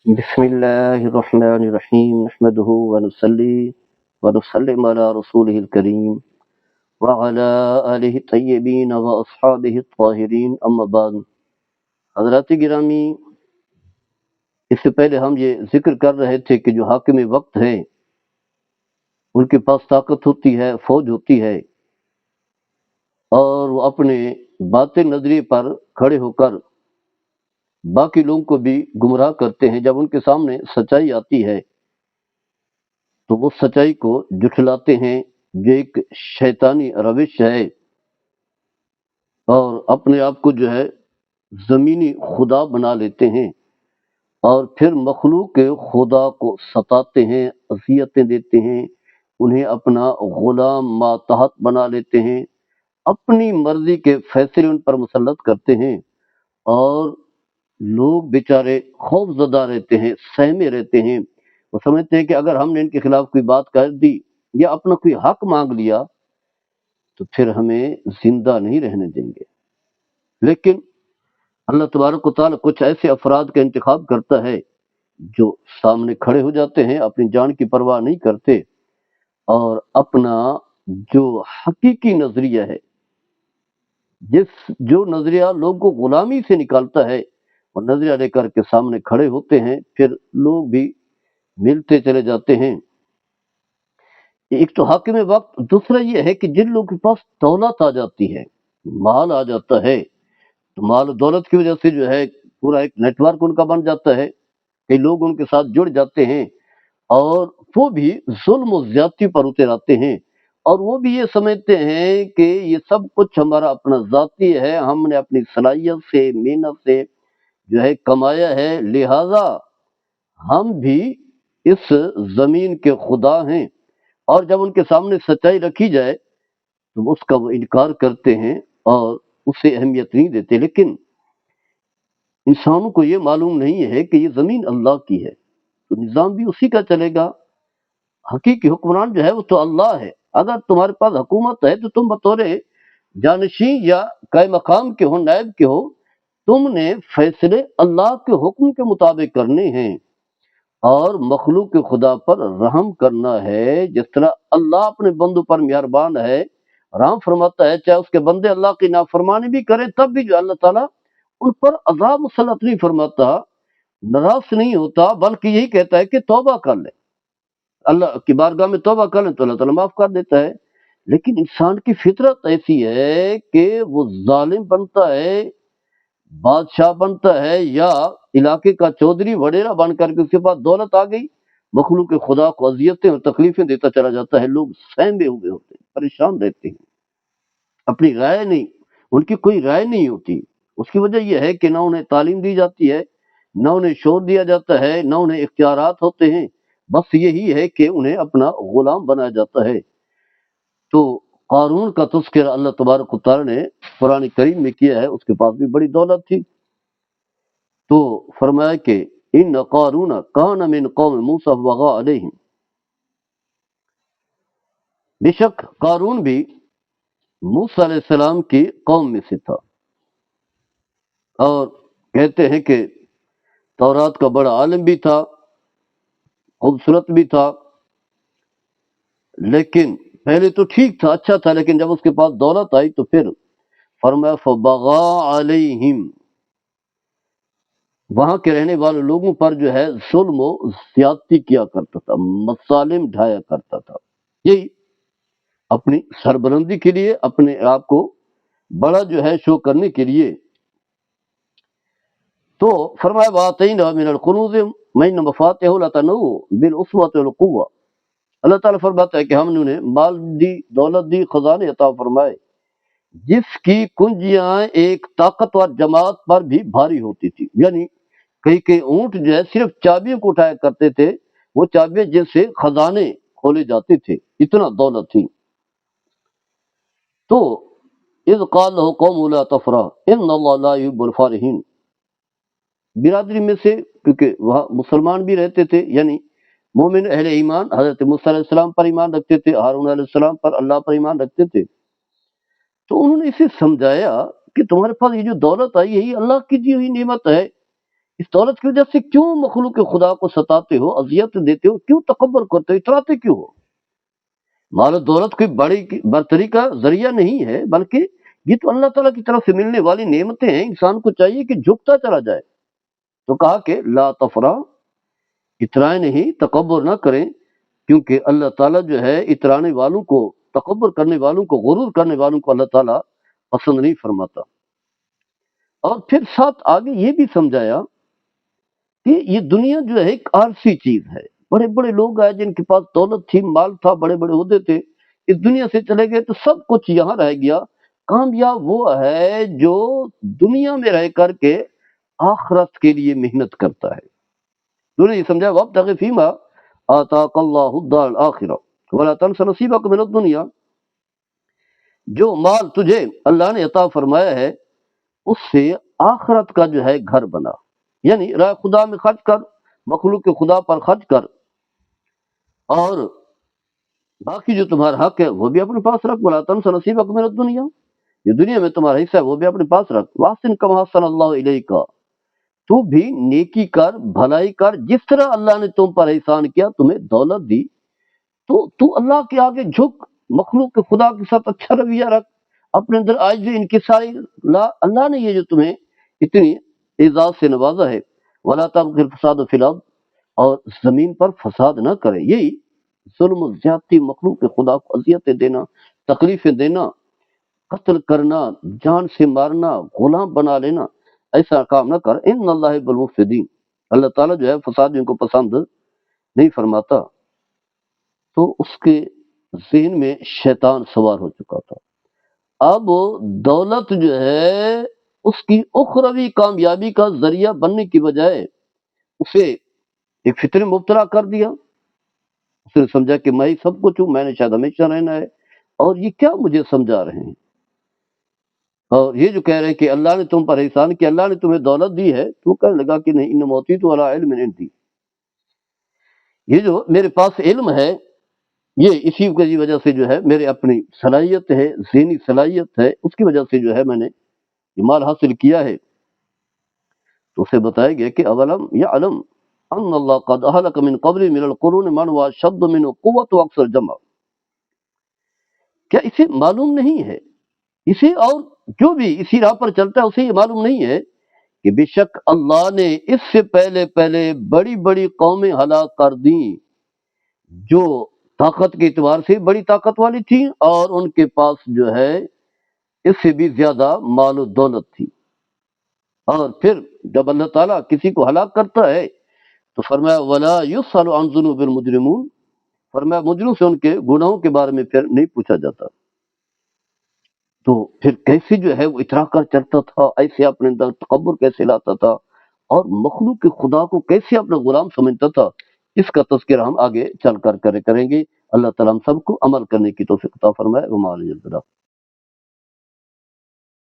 بسم الله الرحمن الرحيم نحمده ونصلي ونسلم على رسوله الكريم وعلى آله الطيبين وأصحابه الطاهرين أما بعد. حضرات گرامی، اس سے پہلے ہم یہ ذکر کر رہے تھے کہ جو حاکم وقت ہیں ان کے پاس طاقت ہوتی ہے، فوج ہوتی ہے، اور وہ اپنے باطل نظریے پر کھڑے ہو کر باقی لوگوں کو بھی گمراہ کرتے ہیں. جب ان کے سامنے سچائی آتی ہے تو وہ سچائی کو جھٹلاتے ہیں، جو ایک شیطانی روش ہے، اور اپنے آپ کو جو ہے زمینی خدا بنا لیتے ہیں، اور پھر مخلوق کے خدا کو ستاتے ہیں، اذیتیں دیتے ہیں، انہیں اپنا غلام ماتحت بنا لیتے ہیں، اپنی مرضی کے فیصلے ان پر مسلط کرتے ہیں، اور لوگ بیچارے خوف زدہ رہتے ہیں، سہمے رہتے ہیں. وہ سمجھتے ہیں کہ اگر ہم نے ان کے خلاف کوئی بات کر دی یا اپنا کوئی حق مانگ لیا تو پھر ہمیں زندہ نہیں رہنے دیں گے. لیکن اللہ تبارک و تعالیٰ کچھ ایسے افراد کا انتخاب کرتا ہے جو سامنے کھڑے ہو جاتے ہیں، اپنی جان کی پرواہ نہیں کرتے، اور اپنا جو حقیقی نظریہ ہے، جو نظریہ لوگوں کو غلامی سے نکالتا ہے، وہ نظریہ لے کر کے سامنے کھڑے ہوتے ہیں. پھر لوگ بھی ملتے چلے جاتے ہیں. ایک تو حاکم وقت، دوسرا یہ ہے کہ جن لوگوں کے پاس دولت آ جاتی ہے، مال آ جاتا ہے، تو مال و دولت کی وجہ سے جو ہے پورا ایک نیٹ ورک ان کا بن جاتا ہے، کئی لوگ ان کے ساتھ جڑ جاتے ہیں، اور وہ بھی ظلم و زیادتی پر اتر آتے ہیں، اور وہ بھی یہ سمجھتے ہیں کہ یہ سب کچھ ہمارا اپنا ذاتی ہے، ہم نے اپنی صلاحیت سے، محنت سے جو ہے کمایا ہے، لہذا ہم بھی اس زمین کے خدا ہیں. اور جب ان کے سامنے سچائی رکھی جائے تو اس کا وہ انکار کرتے ہیں اور اسے اہمیت نہیں دیتے. لیکن انسانوں کو یہ معلوم نہیں ہے کہ یہ زمین اللہ کی ہے، تو نظام بھی اسی کا چلے گا. حقیقی حکمران جو ہے وہ تو اللہ ہے. اگر تمہارے پاس حکومت ہے تو تم بطور جانشین یا قائم مقام کے ہو، نائب کے ہو، تم نے فیصلے اللہ کے حکم کے مطابق کرنے ہیں، اور مخلوق کے خدا پر رحم کرنا ہے. جس طرح اللہ اپنے بندوں پر مہربان ہے، رحم فرماتا ہے، چاہے اس کے بندے اللہ کی نافرمانی بھی کریں تب بھی جو اللہ تعالیٰ ان پر عذاب مسلط نہیں فرماتا، ناراض نہیں ہوتا، بلکہ یہی کہتا ہے کہ توبہ کر لیں، اللہ کی بارگاہ میں توبہ کر لیں تو اللہ تعالیٰ معاف کر دیتا ہے. لیکن انسان کی فطرت ایسی ہے کہ وہ ظالم بنتا ہے، بادشاہ بنتا ہے، یا علاقے کا چودھری وڈیرا بن کر کے اس کے پاس دولت آ گئی، مخلوق کے خدا کو اذیتیں اور تکلیفیں دیتا چلا جاتا ہے. لوگ سہمے ہوئے ہوتے ہیں، پریشان رہتے ہیں، اپنی رائے نہیں، ان کی کوئی رائے نہیں ہوتی. اس کی وجہ یہ ہے کہ نہ انہیں تعلیم دی جاتی ہے، نہ انہیں شور دیا جاتا ہے، نہ انہیں اختیارات ہوتے ہیں. بس یہی ہے کہ انہیں اپنا غلام بنایا جاتا ہے. تو قارون کا تذکرہ اللہ تبارک و تعالیٰ نے قرآن کریم میں کیا ہے. اس کے پاس بھی بڑی دولت تھی، تو فرمایا کہ ان قارون کان من قوم موسیٰ فبغى علیہم، بے شک قارون بھی موسیٰ علیہ السلام کی قوم میں سے تھا، اور کہتے ہیں کہ تورات کا بڑا عالم بھی تھا، خوبصورت بھی تھا. لیکن پہلے تو ٹھیک تھا، اچھا تھا، لیکن جب اس کے پاس دولت آئی تو پھر فرمایا فبغى علیہم، وہاں کے رہنے والے لوگوں پر جو ہے ظلم و زیادتی کیا کرتا تھا، مظالم ڈھایا کرتا تھا. یہی اپنی سربلندی کے لیے، اپنے آپ کو بڑا جو ہے شو کرنے کے لیے. تو فرمایا وَآتَيْنَا مِنَ الْكُنُوزِ مَا إِنَّ مَفَاتِحَهُ لَتَنُوءُ بِالْعُصْبَةِ الْقُوَّةِ. اللہ تعالیٰ فرماتا ہے کہ ہم نے انہیں مال دی، دولت دی، خزانے عطا فرمائے جس کی کنجیاں ایک طاقتور جماعت پر بھی بھاری ہوتی تھی. یعنی کئی اونٹ جو ہے صرف چابیوں کو اٹھایا کرتے تھے، وہ چابیاں جن سے خزانے کھولے جاتے تھے، اتنا دولت تھی. تو اذ قال له قوم لا تفرح ان اللہ لا يحب الفرحین، برادری میں سے، کیونکہ وہاں مسلمان بھی رہتے تھے، یعنی مومن اہل ایمان حضرت موسیٰ علیہ السلام پر ایمان رکھتے تھے، ہارون علیہ السلام پر، اللہ پر ایمان رکھتے تھے. تو انہوں نے اسے سمجھایا کہ تمہارے پاس یہ جو دولت آئی ہے یہ اللہ کی دی ہوئی نعمت ہے، اس دولت کی وجہ سے کیوں مخلوق خدا کو ستاتے ہو، اذیت دیتے ہو، کیوں تکبر کرتے ہو، اتراتے کیوں ہو؟ مال و دولت کوئی برتری کا ذریعہ نہیں ہے، بلکہ یہ تو اللہ تعالیٰ کی طرف سے ملنے والی نعمتیں ہیں، انسان کو چاہیے کہ جھکتا چلا جائے۔ تو کہا کہ لا تفرح، اترائے نہیں، تکبر نہ کریں، کیونکہ اللہ تعالیٰ جو ہے اترانے والوں کو، تکبر کرنے والوں کو، غرور کرنے والوں کو اللہ تعالیٰ پسند نہیں فرماتا۔ اور پھر ساتھ آگے یہ بھی سمجھایا کہ یہ دنیا جو ہے ایک عارضی چیز ہے، بڑے بڑے لوگ آئے جن کے پاس دولت تھی، مال تھا، بڑے بڑے عہدے تھے، اس دنیا سے چلے گئے تو سب کچھ یہاں رہ گیا۔ کامیاب وہ ہے جو دنیا میں رہ کر کے آخرت کے لیے محنت کرتا ہے۔ انہوں نے یہ سمجھا وابتغ فیما آتاک اللہ الدار الآخرہ ولا تنس نصیبک من الدنیا، جو مال تجھے اللہ نے عطا فرمایا ہے اس سے آخرت کا جو ہے گھر بنا، یعنی راہ خدا میں خرچ کر، مخلوق کے خدا پر خرچ کر، اور باقی جو تمہارا حق ہے وہ بھی اپنے پاس رکھ۔ ولا تنس نصیبک من الدنیا، یہ دنیا میں تمہارا حصہ ہے وہ بھی اپنے پاس رکھ۔ واحسن کما احسن اللہ الیک، تو بھی نیکی کر، بھلائی کر، جس طرح اللہ نے تم پر احسان کیا، تمہیں دولت دی، تو اللہ کے آگے جھک، مخلوق کے خدا کے ساتھ اچھا رویہ رکھ، اپنے اندر آج بھی انکساری لا۔ اللہ نے یہ جو تمہیں اتنی اعزاز سے نوازا ہے، ولا تبغ الفساد فی الارض، اور زمین پر فساد نہ کرے۔ یہی ظلم و زیادتی، مخلوق کے خدا کو اذیتیں دینا، تکلیفیں دینا، قتل کرنا، جان سے مارنا، غلام بنا لینا، ایسا کام نہ کر۔ ان اللہ بالمفسدین، اللہ تعالیٰ جو ہے فسادیوں کو پسند نہیں فرماتا۔ تو اس کے ذہن میں شیطان سوار ہو چکا تھا۔ اب دولت جو ہے اس کی اخروی کامیابی کا ذریعہ بننے کی بجائے اسے ایک فطرے میں مبتلا کر دیا۔ اس نے سمجھا کہ میں ہی سب کچھ ہوں، میں نے شاید ہمیشہ رہنا ہے، اور یہ کیا مجھے سمجھا رہے ہیں، اور یہ جو کہہ رہے ہیں کہ اللہ نے تم پر احسان کیا، اللہ نے تمہیں دولت دی ہے، تو کہنے لگا کہ نہیں، ان موتی تو علی علم عندی، یہ جو میرے پاس علم ہے، یہ اسی کی وجہ سے جو ہے میرے اپنی صلاحیت ہے، ذہنی صلاحیت ہے، اس کی وجہ سے جو ہے میں نے یہ مال حاصل کیا ہے۔ تو اسے بتایا گیا کہ اولم یعلم ان اللہ قد اہلک من قبل من القرون من هو اشد منه قوۃ واکثر جمع، کیا اسے معلوم نہیں ہے، اسے اور جو بھی اسی راہ پر چلتا ہے اسے یہ معلوم نہیں ہے کہ بے شک اللہ نے اس سے پہلے بڑی بڑی قومیں ہلاک کر دیں جو طاقت کے اعتبار سے بڑی طاقت والی تھی، اور ان کے پاس جو ہے اس سے بھی زیادہ مال و دولت تھی۔ اور پھر جب اللہ تعالیٰ کسی کو ہلاک کرتا ہے تو فرمایا ولا یسأل عن ذنوب المجرمون، فرمایا مجرموں سے ان کے گناہوں کے بارے میں پھر نہیں پوچھا جاتا۔ تو پھر کیسے جو ہے وہ اترا کر چلتا تھا، ایسے اپنے اندر تکبر کیسے لاتا تھا، اور مخلوق کے خدا کو کیسے اپنا غلام سمجھتا تھا، اس کا تذکرہ ہم آگے چل کر کریں گے۔ اللہ تعالیٰ ہم سب کو عمل کرنے کی توفیق عطا فرمائے۔ وما علینا البلاغ۔